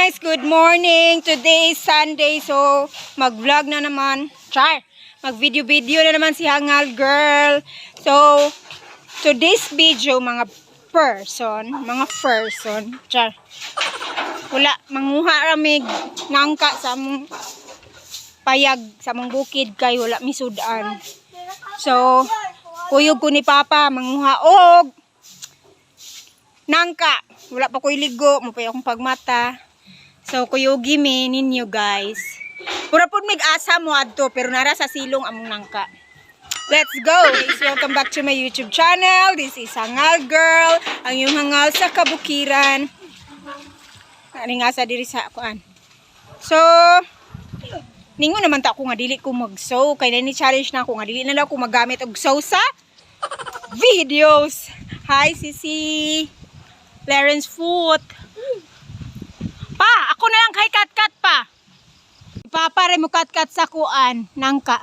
guys, good morning. Today is Sunday, so mag-vlog na naman. Char, mag-video-video na naman si Hangal Girl. So, today's video, mga person, char. Wala, manguha ramig ngangka sa mong payag, sa mong bukid kay wala misudan. So, kuyog ko ni Papa, manguha og nangka. Wala pa ko'y ligo, mapay akong pagmata. So, kuyugi mi ninyo guys. Pura po mig-asa mo adto, pero nara sa silong among nangka. Let's go! Guys, welcome back to my YouTube channel. This is Hangal Girl, ang yung hangal sa kabukiran. Aning asa diri sa kuan. So, ningon naman ta ako nga dili ko mag-sew. Kaya ni challenge na ako nga dili na lang ako magamit og sew sa videos. Hi, Sisi! Clarence Foot. Pa, ako na lang kay kat-kat pa. Ipapare mo kat-kat sa kuan, nangka.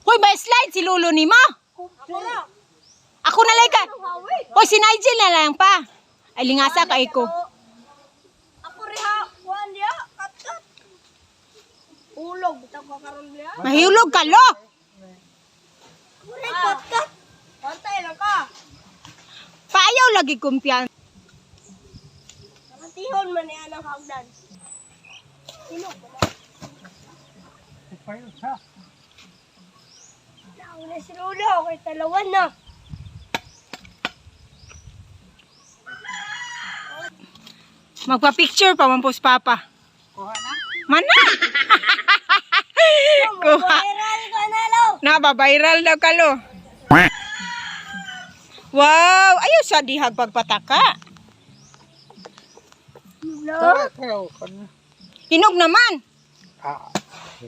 Hoy, ba slide si Lolo ni ma? Ako na lang ka. Hoy, si Nigel na lang pa. Ay, lingasa kay ko. Ako riha, kuan dia, kat-kat. Ulog, bitaw ka karon dia. Mahulog ka, lo. Ako riha, kat-kat. Pantay lang ka. Paayaw lagi kumpiyan. Tihon man niya ng hagdan. Sino ba na? Nauna si Lolo, kay talawan na. Magpa-picture pa mampos Papa. Kuha na? Mana? Kuha. Viral ka na, Lo. Nababiral daw ka, lo. Wow! Ayaw sa dihag pagpataka. Lo. Hinog naman.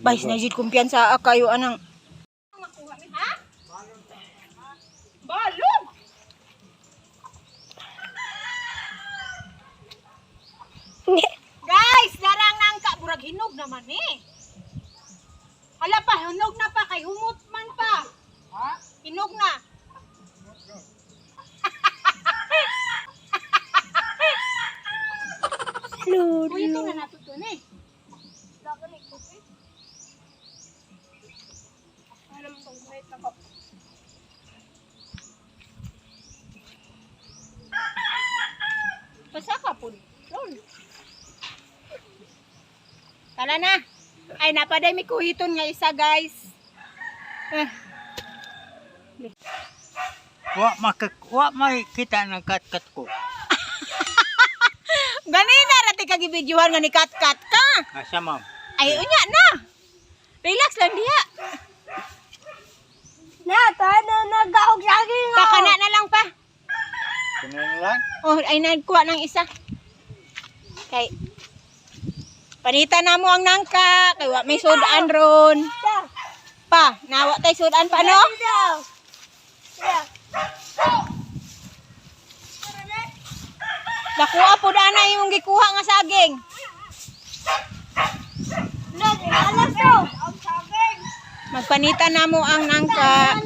Bais na jud kumpiyansa kayo anang. Ha? Balog. Guys, larang nangka burag hinog naman eh. Hala pa, hinog na pa kay humot man pa. Ha? Hinog na. Lolo. Uy, ito na natutun eh. Dagan ni kopi. Alam mo wait ako. Basa ka po. Tala na. Ay, napaday may kuhiton nga isa, guys. Wa may kita ng kat-kat ko. Ganina, rati kagibidyohan nga ni kat-kat ka. Asa ma'am? Ay, unya na. Relax lang diha. Na, tayo nag-gaog saging. Pakana na lang pa. Ganun lang? Oh, ay nagkuha ng isa. Kay, panitan na mo ang nangka. Kay wa may sudan ron. Pa, nawa tay sudan pa, no? Nakuha po na na yung gikuha nga saging. Alas to. Ang saging. Magpanitan na mo ang nangka.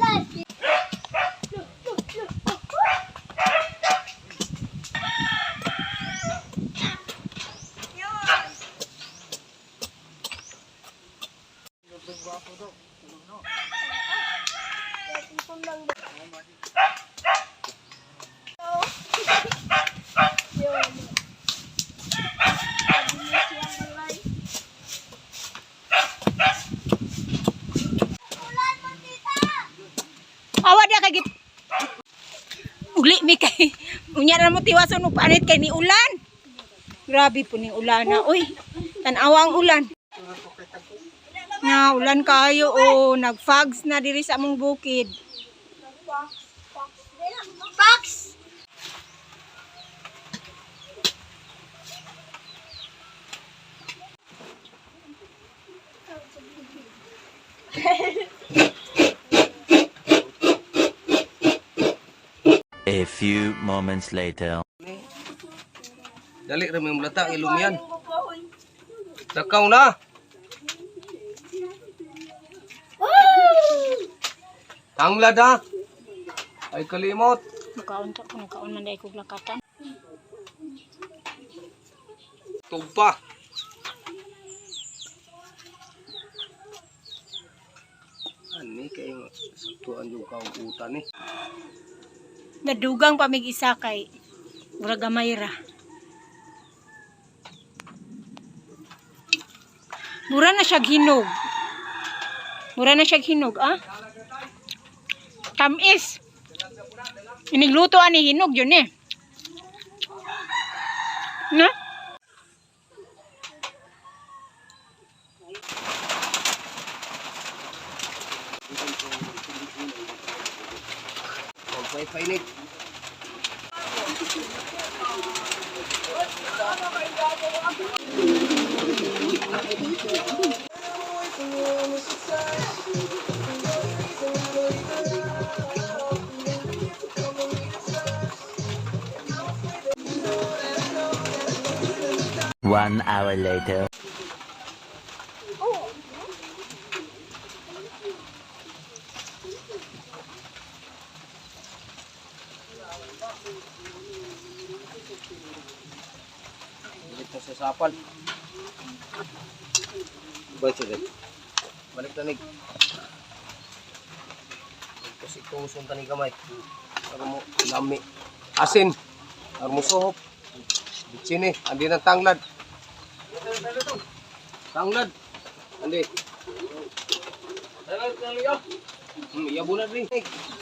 Awa dia kay git. Ugli mi kay. Unya na mo tiwason og panit kay ni ulan. Grabe po ni ulana. Uy, tan-awa ang ulan. Nga ulan kayo o nagfags na diri sa among bukid. Fox. A few moments later. Dali rin may mulata, ilong yan. Takaw na. Hanglad ha. Ay kalimot. Nakaon man day kog lakatan. Tugpa. ni kay saktuan yung kauutan ni. Nadugang pa mig isa kay mura gamay ra. Mura na siya hinog. Mura na siya hinog, ah? Tamis. Inigluto ani hinog yun eh. Na? Pay-pay. One hour later. Dito sa sapal. Balik siya. Balik tanig. Kasi tusong tanig kamay. Para mo lami. Asin. Para mo suhop. Sini, andi na tanglad. Tanglad. Andi. Tanglad ya. Iya bunad rin.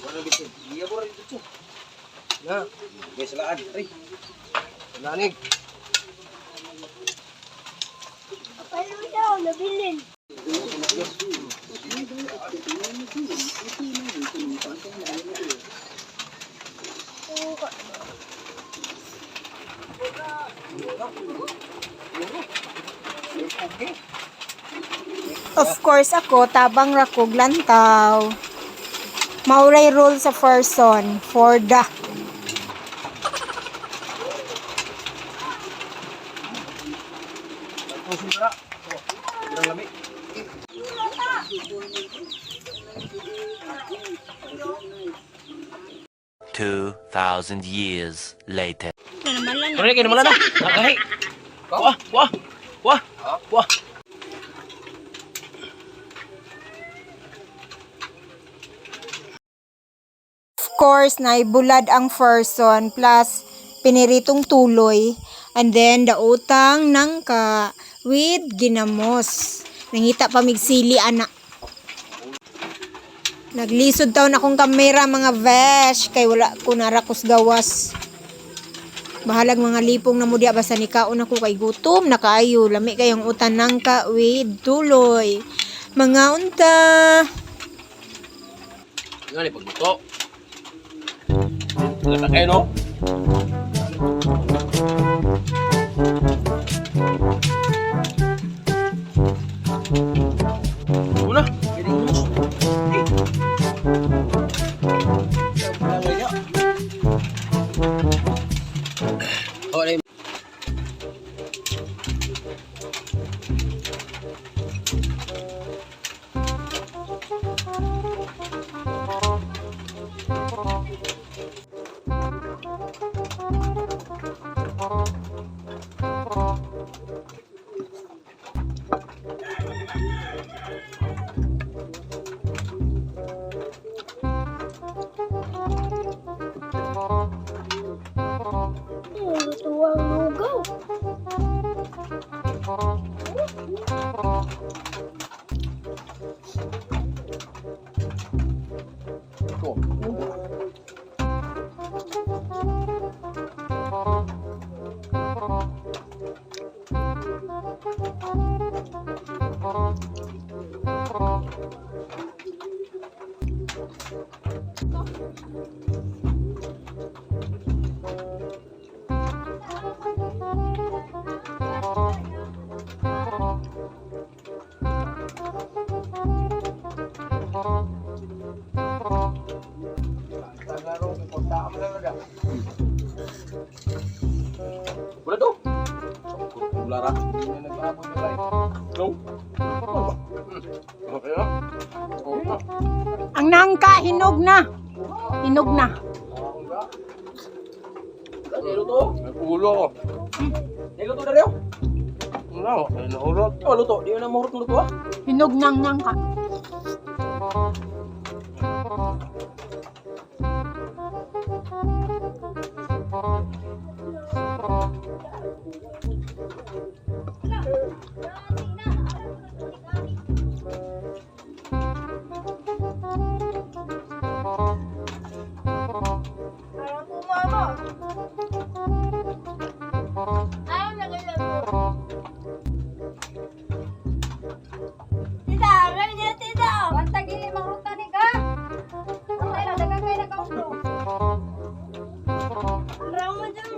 Wala bitin. Iya bunad dito. Na, may salaan. Ay. Salanig. Paano daw, nabilin? Of course ako, tabang rakog lantaw. Mauray roll sa person for the Tusong tara. Kurang lami. 2,000 years later. na naman lang. Kaya naman na. Nakahi. Wah, wah. Wah. Wah. Of course, naibulad ang person plus piniritong tuloy and then the utang nangka with ginamos. Nangita pa migsili anak. Naglisod taon akong kamera mga vesh kay wala ko narakos gawas. Bahalag mga lipong na mudya basta ni kaon ako kay gutom na kaayo lami kayong utan nangka with tuloy. Mga unta. Ngani pagbuto. Lata kayo no? Una, jadi mus. Oh, ini. Tuwang lugaw. Boleh tuh. Ulara. Ini nagbaboy na guys. No. Okay na. Ang nangka hinog na. Hinog na. Dito to. Ulo. Dito to dario. No, no ulo. Oh, luto. Di na mahurot luto ah. Hinog nang nangka. Ayaw po, mama. Ayaw na ganyan po. Tita, ganyan niya, tita. Basta gini, maruta ni ka. Basta na, dagang kayo na kaulo. Araw mo dyan.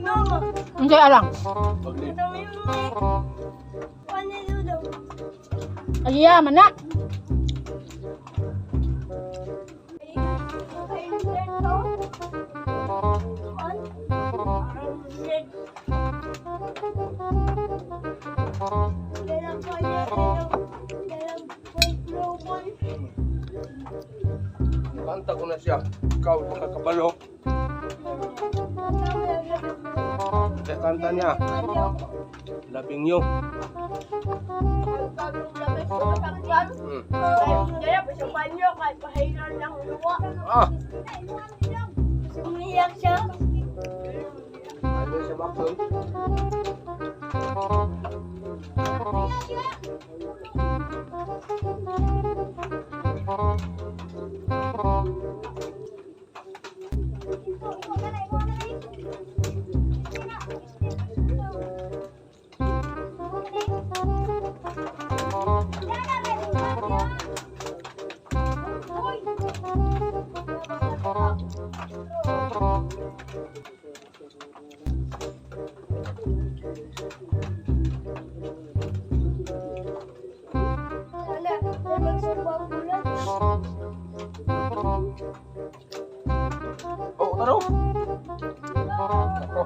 Mama, Hindi alang. ito mo yung may. Ano yun daw? Ay, man na. Kanta ko na siya. Ikaw, makakabalo. Kaya kanta niya. Labing nyo. Ah, Umiyak siya. ano siya bakson? Wala, magsumbang bulan. Oh, taro. Ako.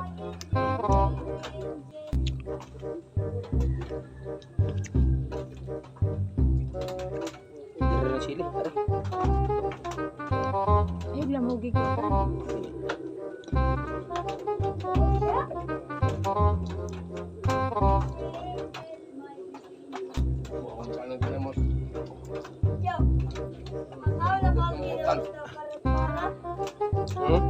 Tira ng sili. Tara. Ay, lamugi ko. Buwan ka ng ginamos. Yo, ako na ba ginawa para Hmm?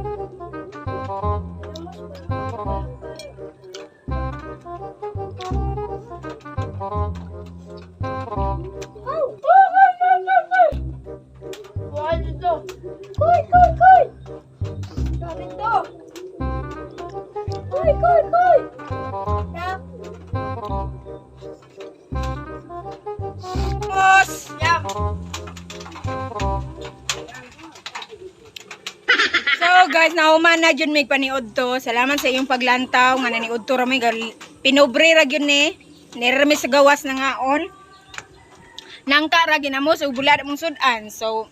Why dito? Koy, koy, koy! Galing to! Koy, koy, koy! Yap! Boss! Yap! So guys, nahuman na dyan may paniod to. Salamat sa iyong paglantaw. Nga naniod to rami. Pinobre ra yun eh. Nirami sa gawas na ngaon. Nangka ra ginamos. Ubulad mong sudan. So,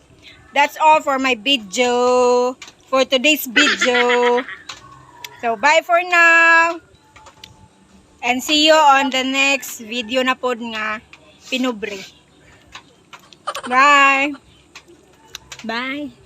that's all for my video. For today's video. So, bye for now. And see you on the next video na pod nga pinobre. Bye! Bye!